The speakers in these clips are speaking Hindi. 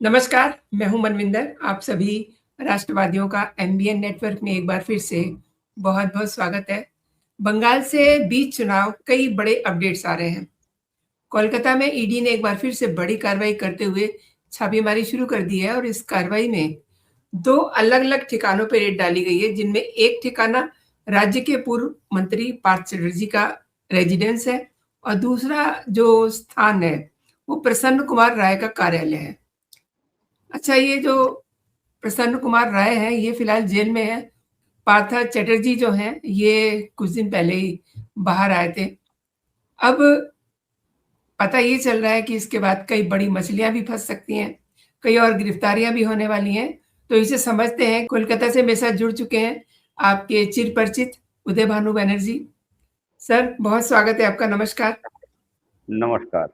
नमस्कार, मैं हूँ मनविंदर। आप सभी राष्ट्रवादियों का एमबीएन नेटवर्क में एक बार फिर से बहुत-बहुत स्वागत है। बंगाल से बीच चुनाव कई बड़े अपडेट्स आ रहे हैं। कोलकाता में ईडी ने एक बार फिर से बड़ी कार्रवाई करते हुए छापेमारी शुरू कर दी है और इस कार्रवाई में 2 अलग-अलग ठिकानों पे रेड डाली गई है, जिनमें एक ठिकाना राज्य के पूर्व मंत्री पार्थ चैटर्जी का रेजिडेंस है और दूसरा जो स्थान है, वो प्रसन्न कुमार राय का कार्यालय है। अच्छा, ये जो प्रसन्न कुमार राय हैं, ये फिलहाल जेल में हैं। पार्थ चैटर्जी जो हैं, ये कुछ दिन पहले ही बाहर आए थे। अब पता ये चल रहा है कि इसके बाद कई बड़ी मछलियाँ भी फँस सकती हैं, कई और गिरफ्तारियाँ भी होने वाली हैं। तो इसे समझते हैं। कोलकाता से मेरे साथ जुड़ चुके हैं आपके चिरपरिचित उदय भानु बनर्जी। सर, बहुत स्वागत है आपका, नमस्कार। नमस्कार।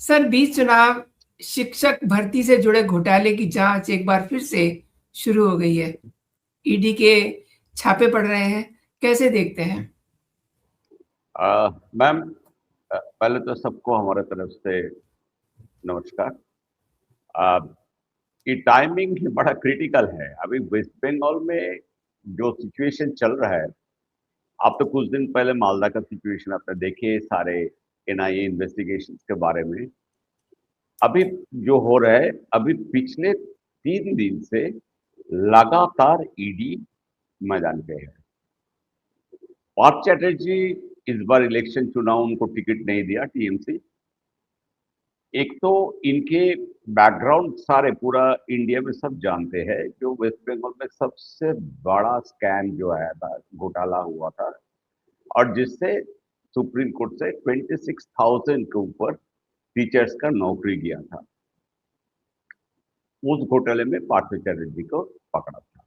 सर, बीच चुनाव शिक्षक भर्ती से जुड़े घोटाले की जांच एक बार फिर से शुरू हो गई है। ईडी के छापे पड़ रहे हैं, कैसे देखते हैं? मैम, पहले तो सबको हमारे तरफ से नमस्कार। अ, ये टाइमिंग ही बड़ा क्रिटिकल है। अभी वेस्ट बंगाल में जो सिचुएशन चल रहा है, आप तो कुछ दिन पहले मालदा का सिचुएशन आपने देखे, सारे एनआईए इन्वेस्टिगेशन के बारे में। अभी जो हो रहा है, अभी पिछले 3 दिन से लगातार ईडी मैदान पे है। पार्थ चैटर्जी इस बार इलेक्शन चुनाव उनको टिकट नहीं दिया टीएमसी। एक तो इनके बैकग्राउंड सारे पूरा इंडिया में सब जानते हैं, जो वेस्ट बंगाल में सबसे बड़ा स्कैम जो आया था, घोटाला हुआ था, और जिससे सुप्रीम कोर्ट से 26,000 के ऊपर टीचर्स का नौकरी गया था। उस घोटाले में पार्थ चैटर्जी को पकड़ा था।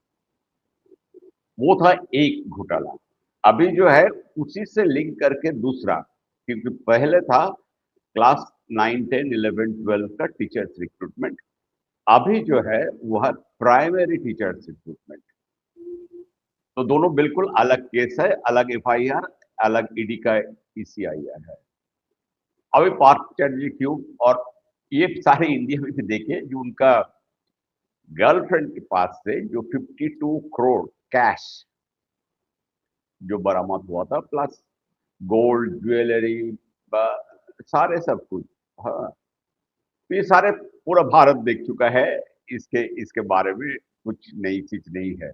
वो था एक घोटाला। अभी जो है उसी से लिंक करके दूसरा, क्योंकि पहले था क्लास 9, 10, 11, 12 का टीचर्स रिक्रूटमेंट। अभी जो है वह प्राइमरी टीचर्स रिक्रूटमेंट। तो दोनों बिल्कुल अलग केस है, अलग एफआईआर, अलग ईडी का ईसीआईआर है। अभी पार्थ चैटर्जी क्यों, और ये सारे इंडिया में भी देखे, जो उनका गर्लफ्रेंड के पास से जो 52 करोड़ कैश जो बरामद हुआ था, प्लस गोल्ड ज्वेलरी, सारे सब कुछ। हाँ, तो ये सारे पूरा भारत देख चुका है। इसके इसके बारे में कुछ नई चीज नहीं है।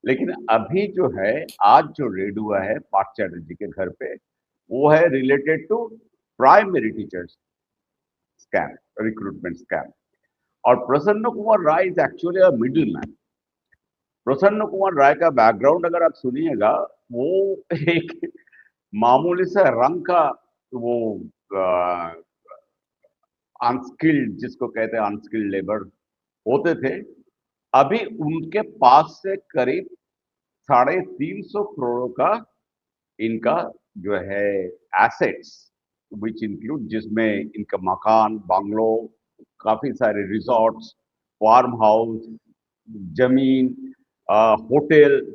लेकिन अभी जो है, आज जो रेड हुआ है पार्थ चैटर्जी के घर पे, वो है related to primary teachers scam, recruitment scam. और Prasanna Kumar Rai is actually a middle man. Prasanna Kumar राय का बैकग्राउंड अगर आप सुनिएगा, वो एक मामूली सा रंग का, वो अनस्किल्ड, जिसको कहते हैं अनस्किल्ड लेबर होते थे। अभी उनके पास से करीब 350 करोड़ का इनका जो है एसेट्स, विच इंक्लूड, जिसमें इनका मकान, बंगलो, काफी सारे रिजॉर्ट्स, फार्म हाउस, जमीन, होटल,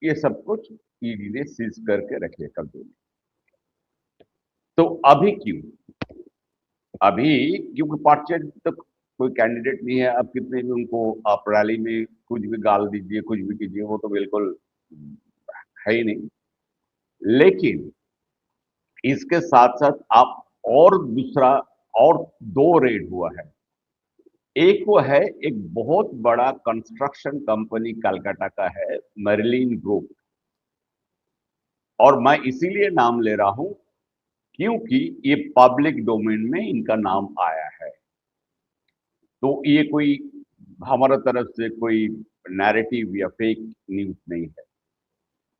ये सब कुछ ईडी ने सीज करके रखे कब्जे में। तो अभी क्यों? अभी क्योंकि पार्टी तक कोई कैंडिडेट नहीं है। अब कितने भी उनको आप रैली में कुछ भी गाल दीजिए, कुछ भी कीजिए, वो तो बिल्कुल है ही नहीं। लेकिन इसके साथ साथ आप और दूसरा, और दो रेड हुआ है। एक वो है, एक बहुत बड़ा कंस्ट्रक्शन कंपनी कलकत्ता का है, मर्लिन ग्रुप। और मैं इसीलिए नाम ले रहा हूं क्योंकि ये पब्लिक डोमेन में इनका नाम आया है। तो ये कोई हमारा तरफ से कोई नैरेटिव या फेक न्यूज नहीं है।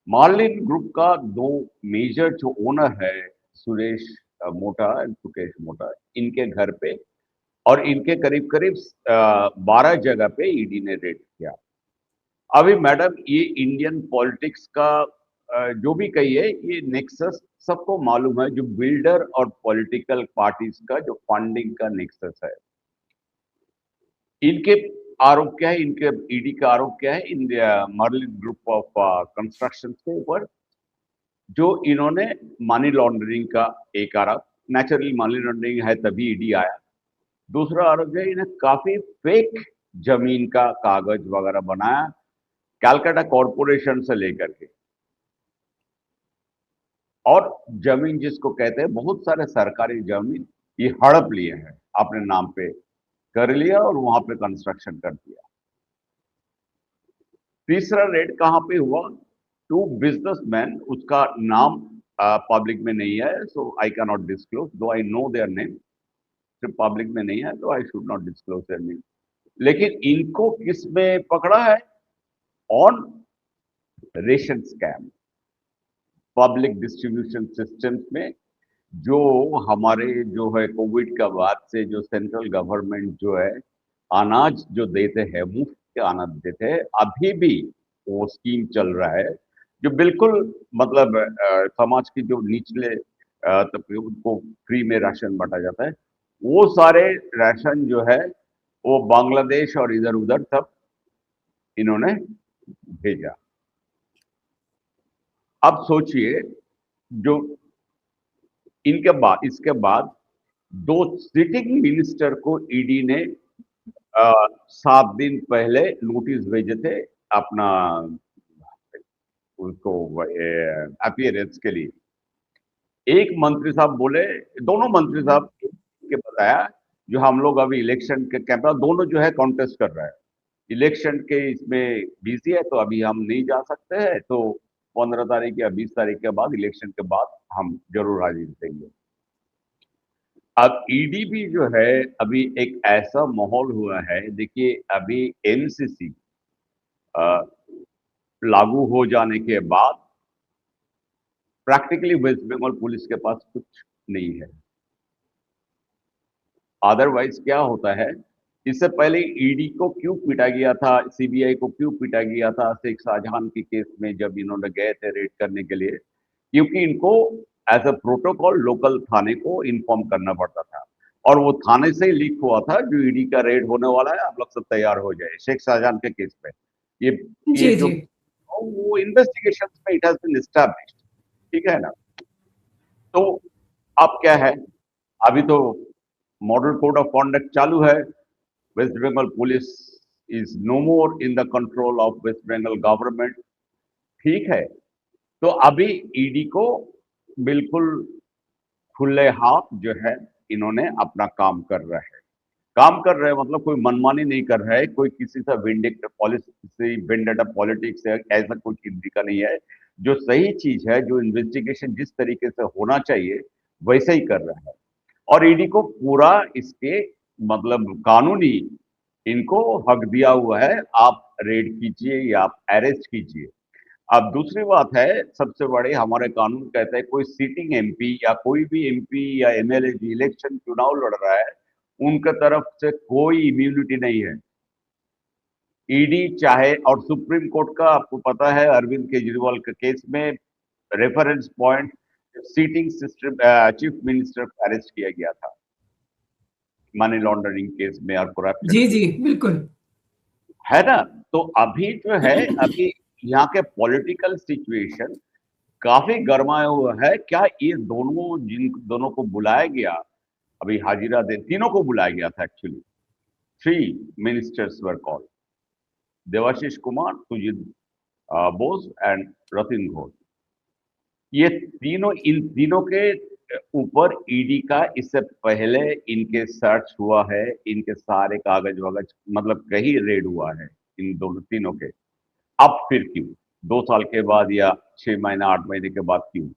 मार्लिन ग्रुप का दो मेजर जो ओनर है, सुरेश मोटा, सुकेश मोटा, इनके घर पे और इनके करीब करीब 12 जगह पे ईडी ने रेड किया। अभी मैडम, ये इंडियन पॉलिटिक्स का जो भी कहिए, ये नेक्सस सबको मालूम है, जो बिल्डर और पॉलिटिकल पार्टीज का जो फंडिंग का नेक्सस है। इनके आरोप क्या है, इनके ईडी का आरोप क्या है इन मर्लिन ग्रुप ऑफ कंस्ट्रक्शन के ऊपर? जो इन्होंने मनी लॉन्ड्रिंग का एक आरोप, नेचुरली मनी लॉन्ड्रिंग है तभी ईडी आया। दूसरा आरोप है इन्हें काफी फेक जमीन का कागज वगैरह बनाया, कैलकाटा कॉरपोरेशन से लेकर के। और जमीन जिसको कहते हैं, बहुत सारे सरकारी जमीन ये हड़प लिए हैं, अपने नाम पे कर लिया और वहां पे कंस्ट्रक्शन कर दिया। तीसरा रेड कहां पे हुआ? टू बिजनेसमैन, उसका नाम पब्लिक में नहीं है, सो आई कैन नॉट डिस्क्लोज, दो आई नो देयर नेम। सिर्फ पब्लिक में नहीं है तो I should not disclose their name. लेकिन इनको किस में पकड़ा है? On ration scam, public distribution systems में। जो हमारे जो है कोविड का बाद से जो सेंट्रल गवर्नमेंट जो है अनाज जो देते हैं, मुफ्त के अनाज देते हैं, अभी भी वो स्कीम चल रहा है, जो बिल्कुल मतलब समाज की जो निचले तबके उनको फ्री में राशन बांटा जाता है। वो सारे राशन जो है वो बांग्लादेश और इधर उधर सब इन्होंने भेजा। अब सोचिए, जो इनके बाद इसके बाद दो सिटिंग मिनिस्टर को ईडी ने 7 दिन पहले नोटिस भेजे थे अपना उसको अपीयरेंस के लिए। एक मंत्री साहब बोले, दोनों मंत्री साहब के बताया, जो हम लोग अभी इलेक्शन के कैंपेन दोनों जो है कॉन्टेस्ट कर रहा है, इलेक्शन के इसमें बिजी है तो अभी हम नहीं जा सकते हैं, तो 15 तारीख या 20 तारीख के बाद, इलेक्शन के बाद हम जरूर हाजिर देंगे। अब ईडी भी जो है, अभी एक ऐसा माहौल हुआ है, देखिए अभी एनसीसी लागू हो जाने के बाद प्रैक्टिकली वेस्ट बंगाल पुलिस के पास कुछ नहीं है। अदरवाइज क्या होता है, इससे पहले ईडी को क्यों पीटा गया था, सीबीआई को क्यों पीटा गया था शेख शाहजहां के केस में, जब इन्होंने गए थे रेड करने के लिए? क्योंकि इनको एज अ प्रोटोकॉल लोकल थाने को इन्फॉर्म करना पड़ता था, और वो थाने से ही लीक हुआ था जो ईडी का रेड होने वाला है, आप लोग सब तैयार हो जाए शेख शाहजहां के केस में। ये जी, जो जी। वो इन्वेस्टिगेशन में इट हैज बीन एस्टैब्लिश्ड, ठीक है ना? तो अब क्या है, अभी तो मॉडल कोड ऑफ कॉन्डक्ट चालू है। West Bengal police is no more in the control of West Bengal government, ठीक है? तो अभी ईडी को बिल्कुल खुले हाथ जो है इन्होंने अपना काम कर रहा है। काम कर रहे हैं मतलब कोई मनमानी नहीं कर रहा है, कोई किसी से विंडेटा पॉलिसी, विंडेटा पॉलिटिक्स है, ऐसा कुछ इनका का नहीं है। जो सही चीज है, जो इन्वेस्टिगेशन जिस तरीके से होना चाहिए वैसे ही कर रहा है। और ईडी को पूरा इसके मतलब कानूनी इनको हक दिया हुआ है, आप रेड कीजिए या आप अरेस्ट कीजिए। अब दूसरी बात है, सबसे बड़ी हमारे कानून कहता है, कोई सीटिंग एमपी या कोई भी एमपी या एमएलए जो इलेक्शन चुनाव लड़ रहा है, उनके तरफ से कोई इम्यूनिटी नहीं है। ईडी चाहे, और सुप्रीम कोर्ट का आपको पता है, अरविंद केजरीवाल के केस में reference point sitting system chief minister को अरेस्ट किया गया था मनी लॉन्ड्रिंग केस में और करप्शन जी, केस, जी, बिल्कुल। है ना? तो अभी जो है, अभी यहाँ के पॉलिटिकल सिचुएशन काफी गरमाया हुआ है। क्या ये दोनों, जिन दोनों को बुलाया गया, अभी हाजिरा दे, तीनों को बुलाया गया था actually, 3 ministers were called, Debashish Kumar, Sujit Bose and Ratin Ghosh. ये तीनों, इन तीनों के ऊपर ईडी का इससे पहले इनके सर्च हुआ है, इनके सारे कागज वगज मतलब कहीं रेड हुआ है इन दोनों तीनों के। अब फिर क्यों 2 साल के बाद या 6 महीना 8 महीने के बाद क्यों?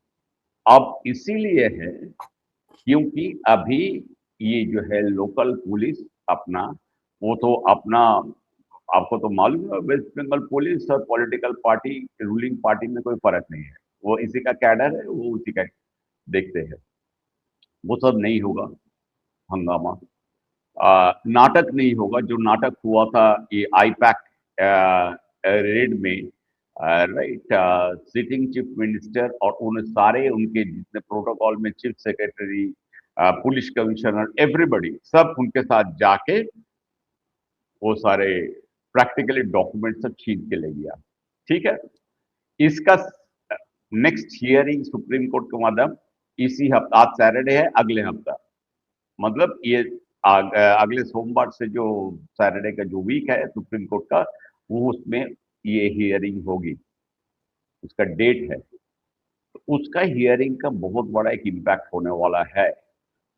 अब इसीलिए है क्योंकि अभी ये जो है लोकल पुलिस अपना, वो तो अपना, आपको तो मालूम है वेस्ट बंगाल पुलिस और पॉलिटिकल पार्टी, रूलिंग पार्टी में कोई फर्क नहीं है, वो इसी का कैडर है, वो उसी का देखते हैं। वो सब नहीं होगा हंगामा, नाटक नहीं होगा जो नाटक हुआ था ये आईपैक रेड में, राइट? सिटिंग चीफ मिनिस्टर और उन सारे उनके जितने प्रोटोकॉल में chief secretary, police commissioner, everybody सब उनके साथ जाके वो सारे प्रैक्टिकली डॉक्यूमेंट सब छीन के ले गया, ठीक है? इसका नेक्स्ट हियरिंग सुप्रीम कोर्ट के माध्यम इसी हफ्ता, आज सैटरडे है, अगले हफ्ता, मतलब ये अगले सोमवार से जो सैटरडे का जो वीक है सुप्रीम कोर्ट का, वो उसमें ये हियरिंग होगी, उसका डेट है। तो उसका हियरिंग का बहुत बड़ा एक इम्पैक्ट होने वाला है,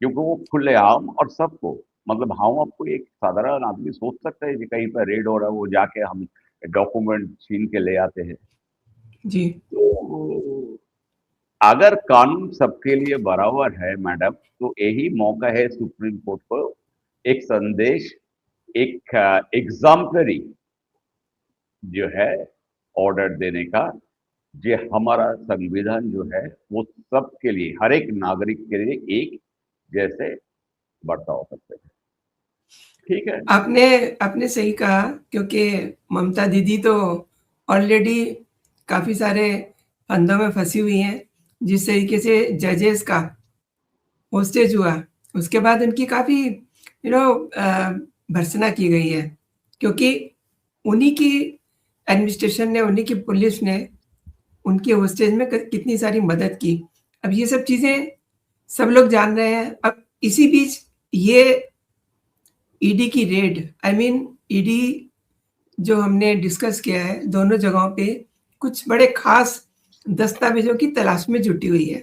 क्योंकि वो खुलेआम और सबको, मतलब हम आपको एक साधारण आदमी सोच सकता है कि कहीं पर रेड हो रहा है, वो जाके हम डॉक्यूमेंट छीन के ले आते हैं। जी, तो अगर कानून सबके लिए बराबर है मैडम, तो यही मौका है सुप्रीम कोर्ट को एक संदेश, एक एग्जाम्पलरी जो है ऑर्डर देने का, जो हमारा संविधान जो है वो सबके लिए, हर एक नागरिक के लिए एक जैसे बर्ताव करते हैं। ठीक है। आपने आपने सही कहा, क्योंकि ममता दीदी तो ऑलरेडी काफ़ी सारे फंदों में फँसी हुई हैं। जिस तरीके से जजेस का होस्टेज हुआ, उसके बाद उनकी काफ़ी भर्त्सना की गई है, क्योंकि उन्हीं की एडमिनिस्ट्रेशन ने, उन्हीं की पुलिस ने उनके होस्टेज में कितनी सारी मदद की। अब ये सब चीज़ें सब लोग जान रहे हैं। अब इसी बीच ये ईडी की रेड, आई मीन ईडी जो हमने डिस्कस किया है, दोनों जगहों पे कुछ बड़े खास दस्तावेजों की तलाश में जुटी हुई है।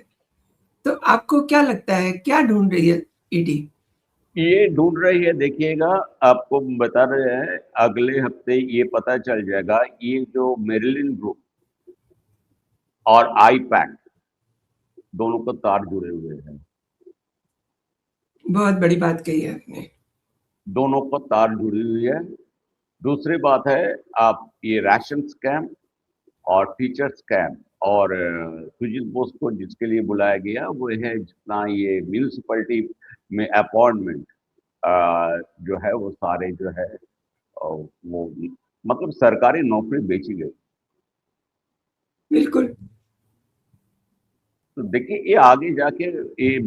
तो आपको क्या लगता है, क्या ढूंढ रही है ईडी? ये ढूंढ रही है, देखिएगा, आपको बता रहे हैं अगले हफ्ते ये पता चल जाएगा। ये जो मेरिलिन ग्रुप और आई पैक, दोनों को तार जुड़े हुए हैं। बहुत बड़ी बात कही है आपने। दोनों को तार जुड़ी हुई है। दूसरी बात है, आप ये राशन स्कैम और टीचर स्कैम और सुजीत बोस को जिसके लिए बुलाया गया वो है, जितना ये म्यूनिसिपैलिटी में अपॉइंटमेंट जो है वो सारे जो है वो, मतलब सरकारी नौकरी बेची गई। बिल्कुल। तो देखिए ये आगे जाके ये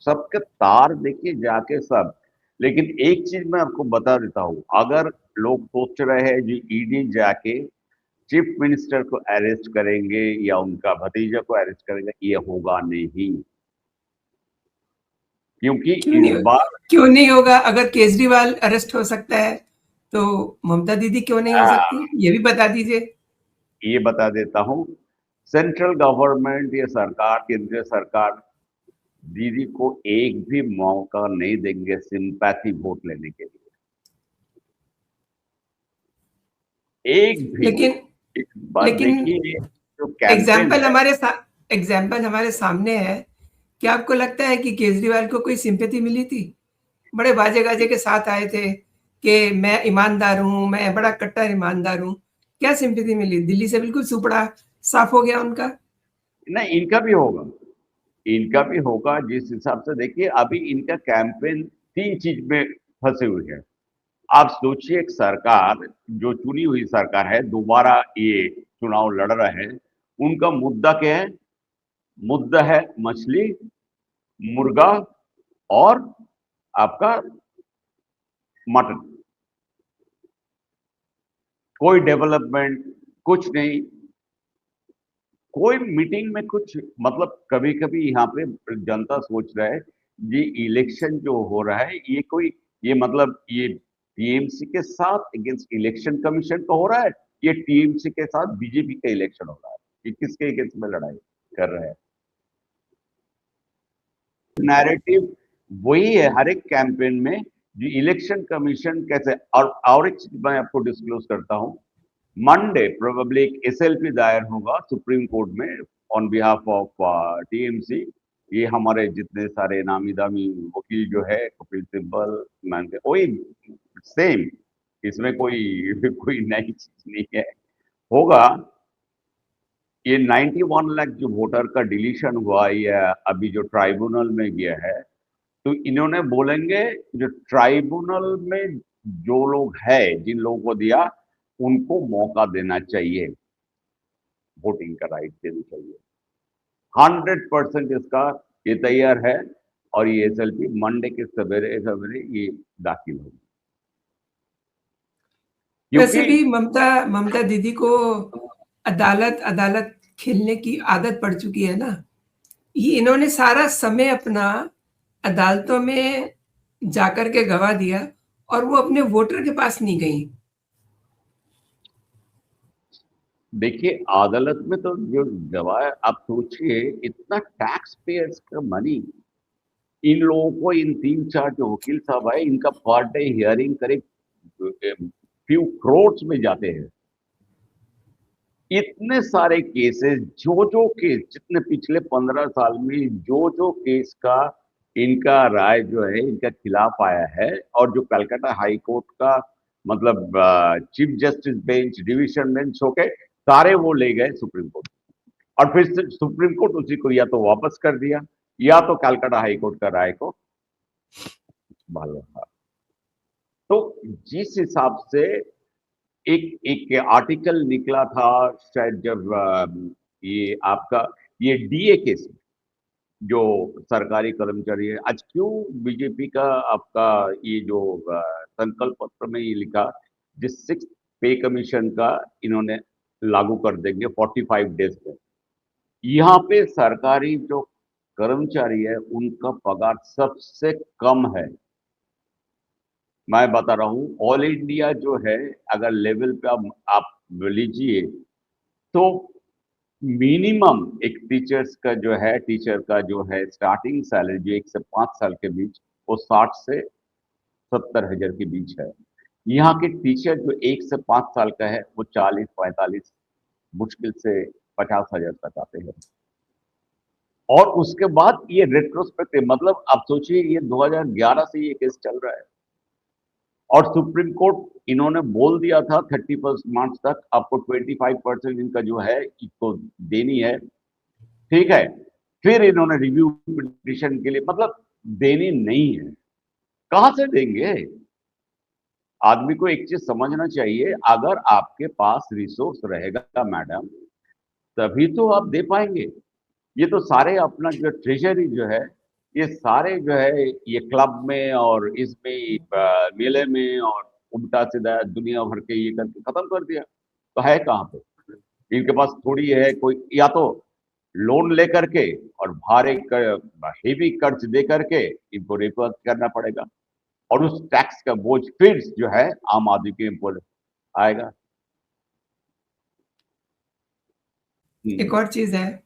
सबके तार देखिए जाके सब। लेकिन एक चीज मैं आपको बता देता हूँ, अगर लोग सोच रहे हैं जी ईडी जाके चीफ मिनिस्टर को अरेस्ट करेंगे या उनका भतीजा को अरेस्ट करेंगे, ये होगा नहीं। क्योंकि क्यों इस नहीं बार क्यों नहीं होगा? अगर केजरीवाल अरेस्ट हो सकता है, तो ममता दीदी क्यों नहीं हो सकती? ये भी बता दीजिए। ये बता देता हूँ, सेंट्रल गवर्नमेंट, ये सरकार, केंद्रीय सरकार दीदी को एक भी मौका नहीं देंगे सिंपैथी वोट लेने के लिए, एक भी। लेकिन इस बार लेकिन देखिए जो कैंपेन एग्जाम्पल है। हमारे सामने है। क्या आपको लगता है कि केजरीवाल को कोई सिंपैथी मिली थी? बड़े बाजे-गाजे के साथ आए थे कि मैं ईमानदार हूँ, मैं बड़ा कट्टर ईमानदार हूँ। क्या सिंपैथी मिली? दिल्ली से बिल्कुल सुपड़ा साफ हो गया उनका। नहीं, इनका भी होगा, इनका भी होगा। जिस हिसाब से देखिए अभी इनका कैंपेन तीन चीज में फंसे हुए हैं। आप सोचिए, एक सरकार जो चुनी हुई सरकार है, दोबारा ये चुनाव लड़ रहे हैं, उनका मुद्दा क्या है? मुद्दा है मछली, मुर्गा और आपका मटन। कोई डेवलपमेंट कुछ नहीं। कोई मीटिंग में कुछ, मतलब कभी कभी यहाँ पे जनता सोच रहा है ये इलेक्शन जो हो रहा है ये कोई, ये मतलब ये टीएमसी के साथ अगेंस्ट इलेक्शन कमीशन का हो रहा है, ये टीएमसी के साथ बीजेपी का इलेक्शन हो रहा है, ये किसके अगेंस्ट में लड़ाई कर रहे हैं? नैरेटिव वही है हर एक कैंपेन में, जो इलेक्शन कमीशन कैसे। और एक चीज मैं आपको डिस्क्लोज करता हूँ, मंडे प्रोबेबली एक एसएलपी दायर होगा सुप्रीम कोर्ट में ऑन बिहाफ ऑफ टीएमसी। ये हमारे जितने सारे नामी दामी वकील जो है, कपिल सिब्बल, वही सेम, इसमें कोई कोई नई चीज नहीं है। होगा ये 91 लाख जो वोटर का डिलीशन हुआ, ये अभी जो ट्राइब्यूनल में गया है, तो इन्होंने बोलेंगे जो ट्राइब्यूनल में जो लोग है, जिन लोगों को दिया, उनको मौका देना चाहिए, वोटिंग का राइट देना चाहिए। 100% इसका ये तैयार है। और ये एसएलपी मंडे के सवेरे सवेरे ये दाखिल होगी, वैसे क्योंकि भी ममता ममता दीदी को अदालत अदालत खेलने की आदत पड़ चुकी है ना। ये इन्होंने सारा समय अपना अदालतों में जाकर के गवा दिया और वो अपने वोटर के पास नहीं गई। देखिए अदालत में तो जो गवाह, आप सोचिए इतना टैक्स पेयर्स का मनी, इन लोगों को, इन 3-4 जो वकील साहब है, इनका पर डे हियरिंग करीब फ्यू करोड़ में जाते हैं। इतने सारे केसेस, जो केस जितने पिछले 15 साल में जो केस का इनका राय जो है इनका खिलाफ आया है, और जो कलकत्ता हाई कोर्ट का मतलब chief justice bench, division bench होके सारे वो ले गए सुप्रीम कोर्ट, और फिर से सुप्रीम कोर्ट उसी को या तो वापस कर दिया या तो कलकत्ता हाई कोर्ट का राय को बहाल रखा। तो जिस हिसाब से एक एक आर्टिकल निकला था शायद, जब ये आपका ये डीए केस में, जो सरकारी कर्मचारी है, आज क्यों बीजेपी का आपका ये जो संकल्प पत्र में ये लिखा, जिस 6 पे कमीशन का इन्होंने लागू कर देंगे 45 डेज में। यहाँ पे सरकारी जो कर्मचारी है उनका पगार सबसे कम है। मैं बता रहा हूँ, ऑल इंडिया जो है अगर लेवल पे आप लीजिए तो मिनिमम एक टीचर का जो है स्टार्टिंग सैलरी जो 1 से 5 साल के बीच, वो 60 से 70 हजार के बीच है। यहाँ के टीचर जो 1 से 5 साल का है वो 40-45, मुश्किल से 50 हजार तक आते हैं। और उसके बाद ये रेट्रोस्पेक्टिव, मतलब आप सोचिए ये 2011 से ये केस चल रहा है, और सुप्रीम कोर्ट इन्होंने बोल दिया था 31 मार्च तक आपको 25% इनका जो है इसको देनी है, ठीक है। फिर इन्होंने रिव्यू पिटिशन के लिए, मतलब देनी नहीं है, कहां से देंगे? आदमी को एक चीज समझना चाहिए, अगर आपके पास रिसोर्स रहेगा मैडम, तभी तो आप दे पाएंगे। ये तो सारे अपना जो ट्रेजरी जो है, ये सारे जो है ये क्लब में और इसमें मेले में और उल्टा सीधा दुनिया भर के ये करके खत्म कर दिया। तो है कहाँ पे? इनके पास थोड़ी है कोई, या तो लोन लेकर के और भारी हेवी कर्ज दे करके इनको रिकवर करना पड़ेगा, और उस टैक्स का बोझ फिर जो है आम आदमी के ऊपर आएगा। एक और चीज़ है,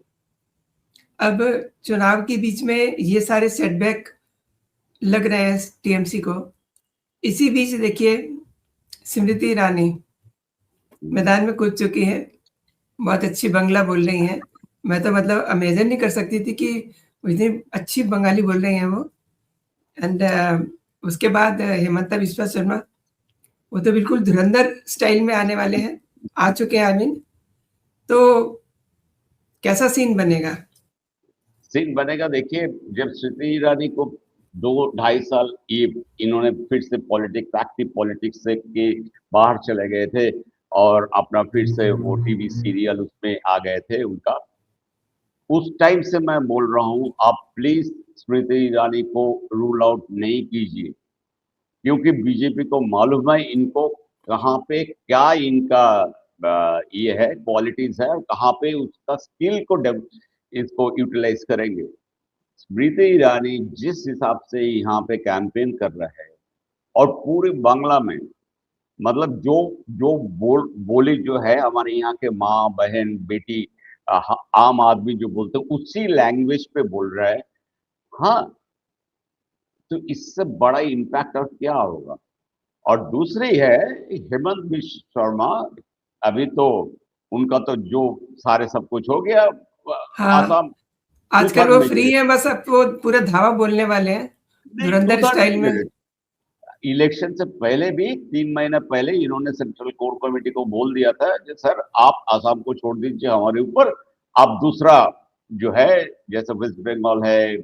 अब चुनाव के बीच में ये सारे सेटबैक लग रहे हैं टीएमसी को। इसी बीच देखिए स्मृति ईरानी मैदान में कूद चुकी हैं, बहुत अच्छी बंगला बोल रही हैं। मैं तो मतलब इमेजिन नहीं कर सकती थी कि इतनी अच्छी बंगाली बोल रही हैं वो। एंड उसके बाद हेमंता बिस्वा शर्मा, वो तो बिल्कुल धुरंधर स्टाइल में आने वाले हैं, आ चुके हैं आई मीन। तो कैसा सीन बनेगा? सीन बनेगा, देखिए जब स्मृति ईरानी को 2-2.5 साल ये इन्होंने फिर से पॉलिटिक्स, एक्टिव पॉलिटिक्स से के बाहर चले गए थे, और अपना फिर से वो टीवी सीरियल उसमें आ गए थे उनका, उस टाइम से मैं बोल रहा हूँ आप प्लीज स्मृति ईरानी को रूल आउट नहीं कीजिए, क्योंकि बीजेपी को मालूम है इनको कहाँ पे क्या इनका ये है, क्वालिटीज है, और कहाँ पे उसका स्किल को इसको यूटिलाइज करेंगे। स्मृति ईरानी जिस हिसाब से यहाँ पे कैंपेन कर रहे हैं, और पूरे बांग्ला में, मतलब जो जो बोली जो है हमारे यहाँ के माँ बहन बेटी आम आदमी जो बोलते हैं उसी लैंग्वेज पे बोल रहा है। हाँ, तो इससे बड़ा इम्पैक्ट और क्या होगा? और दूसरी है हेमंत बिश्व शर्मा, अभी तो उनका तो जो सारे सब कुछ हो गया, हाँ, आसाम टू आजकल थर्ड वो फ्री मेजोरिटी, हैं, बस अब वो पूरा धावा बोलने वाले हैं, नहीं टू धुरंधर थर्ड स्टाइल में। मेजोरिटी। इलेक्शन से पहले भी 3 महीने पहले इन्होंने सेंट्रल कोर कमेटी को बोल दिया था कि सर आप आसाम को छोड़ दीजिए हमारे ऊपर, आप दूसरा जो है जैसे वेस्ट बंगाल है,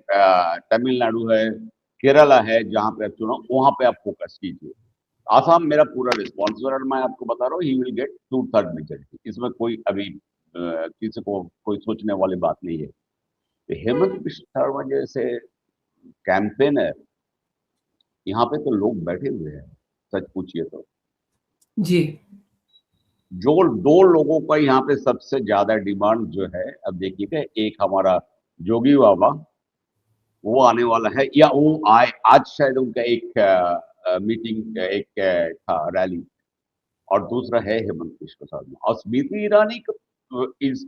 तमिलनाडु है, केरला है, जहां पे आप चुनाव वहां पे आप फोकस कीजिए। आसाम मेरा पूरा रिस्पॉन्सिबल, और मैं आपको बता रहा हूँ ही विल गेट 2/3 मेजोरिटी, इसमें कोई अभी किसी को कोई सोचने वाली बात नहीं है। तो हेमंत बिश्व शर्मा जैसे कैंपेनर, यहाँ पे तो लोग बैठे हुए हैं, सच पूछिए तो। जी। जो 2 लोगों का यहाँ पे सबसे ज्यादा डिमांड जो है, अब देखिएगा, एक हमारा जोगी बाबा, वो आने वाला है या वो आए। आज शायद उनका एक मीटिंग, एक था रैली, और दूसरा है हेमंत बिश्व शर्मा। और स्मृति ईरानी इज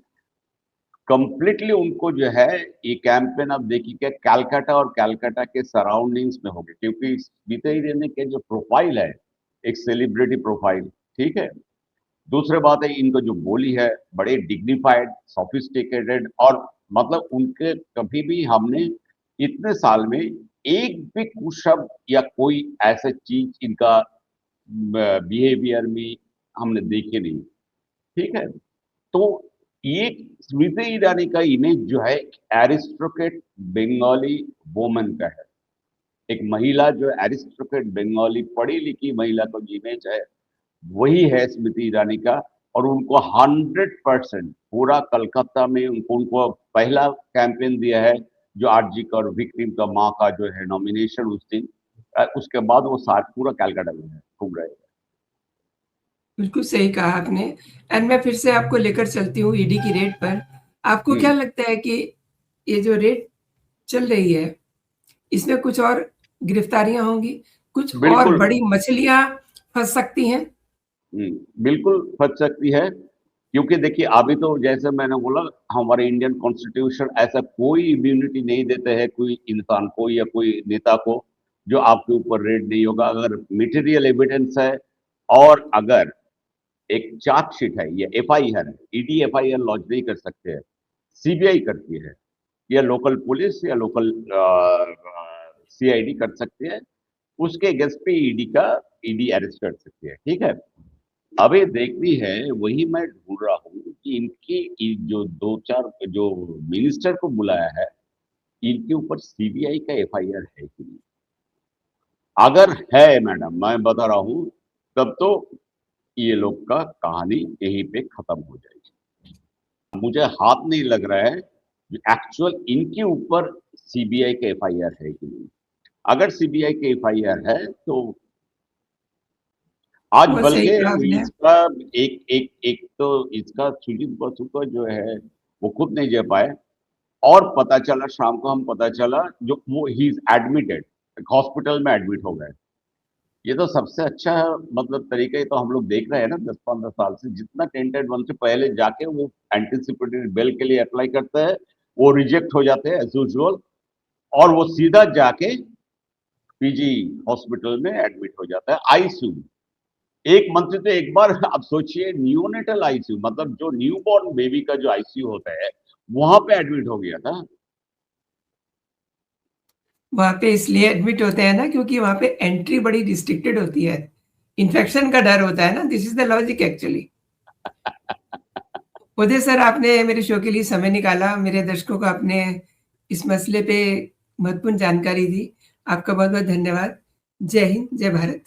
कंप्लीटली, उनको जो है ये कैंपेन आप देखिए कैलकाटा और कैलकाटा के सराउंडिंग्स में होगी, क्योंकि स्मृति ईरानी के जो प्रोफाइल है एक सेलिब्रिटी प्रोफाइल, ठीक है। दूसरी बात है, इनको जो बोली है बड़े डिग्निफाइड, सोफिस्टिकेटेड, और मतलब उनके कभी भी हमने इतने साल में एक भी कुशब्द या कोई ऐसा चीज इनका बिहेवियर में हमने देखे नहीं, ठीक है। तो ये स्मृति ईरानी का इमेज जो है एरिस्टोक्रेट बंगाली वुमन का है। एक महिला जो एरिस्टोक्रेट बंगाली पढ़ी लिखी महिला का जो इमेज है वही है स्मृति ईरानी का। और उनको 100% पूरा कलकत्ता में उनको पहला कैंपेन दिया है, जो आरजी कर विक्टिम का माँ का जो है नॉमिनेशन उस दिन, उसके बाद वो साथ पूरा कलकत्ता में घूम रहे हैं। बिल्कुल सही कहा आपने। एंड मैं फिर से आपको लेकर चलती हूँ ईडी की रेड पर। आपको क्या लगता है कि ये जो रेड चल रही है, इसमें कुछ और गिरफ्तारियां होंगी, कुछ और बिल्कुल। बड़ी मछलियां फंस सकती हैं? बिल्कुल फंस सकती है, क्योंकि देखिए अभी तो जैसे मैंने बोला, हमारे इंडियन कॉन्स्टिट्यूशन ऐसा कोई इम्यूनिटी नहीं देते हैं कोई इंसान को या कोई नेता को जो आपके ऊपर रेड नहीं होगा। अगर मटेरियल एविडेंस है, और अगर एक चार्जशीट है या एफआईआर है, ईडी एफआईआर लॉन्च नहीं कर सकते हैं, सीबीआई करती है, या लोकल पुलिस या लोकल सीआईडी कर सकते हैं। उसके अगेंस्ट पे ईडी अरेस्ट कर सकती है, ठीक है। अभी देखनी है, वही मैं ढूंढ रहा हूँ कि इनकी जो दो चार जो मिनिस्टर को बुलाया है, इनके ऊपर सीबीआई का एफआईआर है कि नहीं। अगर है मैडम, मैं बता रहा हूँ, तब तो ये लोग का कहानी यहीं पे खत्म हो जाएगी। मुझे हाथ नहीं लग रहा है एक्चुअल इनके ऊपर सीबीआई का एफआईआर है कि नहीं। अगर सीबीआई का एफआईआर है तो आज बहुत सही बल्कि कहा आपने। इसका एक तो इसका सुजीत बसु का जो है वो खुद नहीं जा पाए, और पता चला शाम को, हम पता चला जो वो ही इज एडमिटेड, हॉस्पिटल में एडमिट हो गए। ये तो सबसे अच्छा मतलब तरीका ही तो हम लोग देख रहे हैं ना 10-15 साल से, जितना टेंटेड वन से पहले जाके वो एंटीसिपेटरी बेल के लिए अप्लाई करते हैं, वो रिजेक्ट हो जाते हैं एज यूजुअल, और वो सीधा जाके पीजी हॉस्पिटल में एडमिट हो जाता है आईसीयू। एक मंथ से तो एक बार आप सोचिए, न्यूनेटल आईसीयू मतलब जो न्यू बॉर्न बेबी का जो आईसीयू होता है, वहां पे एडमिट हो गया था। वहां पे इसलिए एडमिट होते हैं ना, क्योंकि वहां पे एंट्री बड़ी रिस्ट्रिक्टेड होती है, इन्फेक्शन का डर होता है ना। This is the logic actually. Uday sir, आपने मेरे शो के लिए समय निकाला, मेरे दर्शकों को आपने इस मसले पे महत्वपूर्ण जानकारी दी। आपका बहुत बहुत धन्यवाद। जय हिंद, जय भारत।